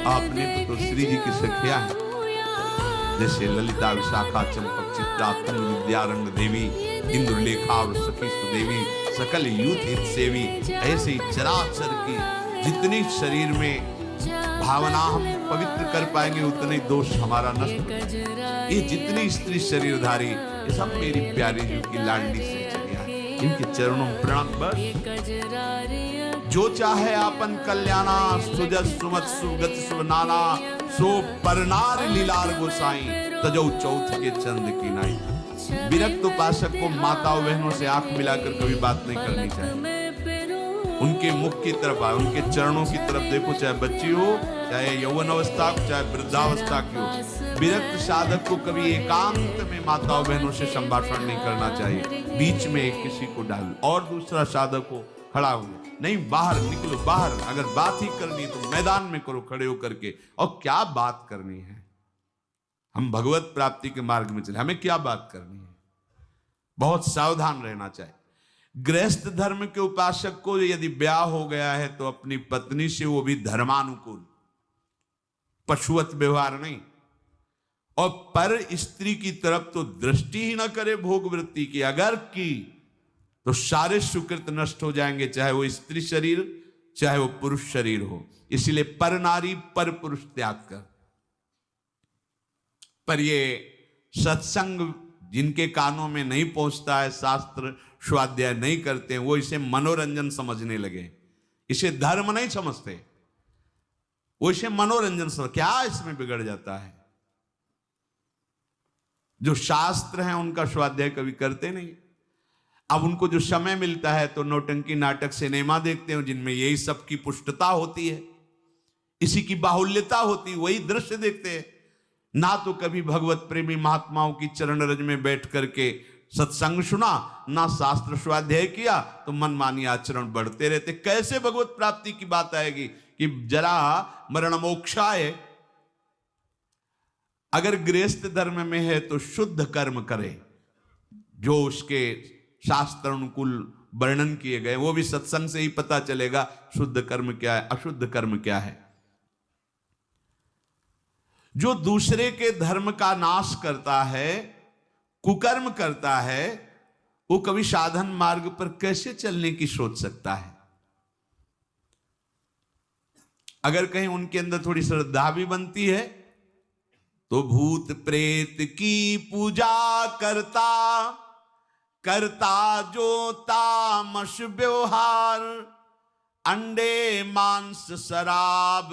आपने तो श्री जी की सखिया है, जैसे ललिता, विशाखा, चंपक, चित्रा, तनु, विद्यारंग देवी, इंद्रलेखा और सखी सुदेवी, सकल यूथ हित सेवी। ऐसे ही चराचर की जितनी शरीर में भावना हम पवित्र कर पाएंगे उतने दोष हमारा नष्ट हो जाएगा। ये जितनी स्त्री शरीरधारी ये सब मेरी प्यारी जी की लाडली से चलिया, इनके चरणों में प्रणाम। बस जो चाहे आपन कल्याणा, सुजस सुमत सुगत सुनाना, सो परनार लीलार गोसाई, तजौ चौथ के चंद की नाई। विरक्त उपासक को माताओं बहनों से आंख मिलाकर कभी बात नहीं करनी चाहिए। उनके मुख की तरफ आए, उनके चरणों की तरफ देखो, चाहे बच्ची हो, चाहे यौवन अवस्था, चाहे वृद्धावस्था की हो। विरक्त साधक को कभी एकांत में माताओं बहनों से संभाषण नहीं करना चाहिए, बीच में किसी को डाल। और दूसरा साधक हो खड़ा हो, नहीं बाहर निकलो, बाहर अगर बात ही करनी तो मैदान में करो खड़े होकर के। और क्या बात करनी है, हम भगवत प्राप्ति के मार्ग में चले, हमें क्या बात करनी है, बहुत सावधान रहना चाहिए। गृहस्थ धर्म के उपासक को यदि ब्याह हो गया है तो अपनी पत्नी से वो भी धर्मानुकूल, पशुवत व्यवहार नहीं। और पर स्त्री की तरफ तो दृष्टि ही ना करे भोग वृत्ति की, अगर की तो सारे सुकृत नष्ट हो जाएंगे, चाहे वो स्त्री शरीर चाहे वो पुरुष शरीर हो। इसलिए पर नारी पर पुरुष त्याग कर। पर ये सत्संग जिनके कानों में नहीं पहुंचता है, शास्त्र स्वाध्याय नहीं करते हैं, वो इसे मनोरंजन समझने लगे, इसे धर्म नहीं समझते, वो इसे मनोरंजन समझ। क्या इसमें बिगड़ जाता है? जो शास्त्र हैं उनका स्वाध्याय कभी करते नहीं। अब उनको जो समय मिलता है तो नौटंकी, नाटक, सिनेमा देखते हैं जिनमें यही सब की पुष्टता होती है, इसी की बाहुल्यता होती है, वही दृश्य देखते हैं। ना तो कभी भगवत प्रेमी महात्माओं की चरण रज में बैठ करके सत्संग सुना, ना शास्त्र स्वाध्याय किया, तो मनमानी आचरण बढ़ते रहते। कैसे भगवत प्राप्ति की बात आएगी कि जरा मरण मोक्षाय। अगर गृहस्थ धर्म में है तो शुद्ध कर्म करे, जो उसके शास्त्र अनुकूल वर्णन किए गए, वो भी सत्संग से ही पता चलेगा शुद्ध कर्म क्या है, अशुद्ध कर्म क्या है। जो दूसरे के धर्म का नाश करता है, कुकर्म करता है, वो कभी साधन मार्ग पर कैसे चलने की सोच सकता है? अगर कहीं उनके अंदर थोड़ी श्रद्धा भी बनती है तो भूत प्रेत की पूजा करता, करता जो तामस व्यवहार, अंडे मांस शराब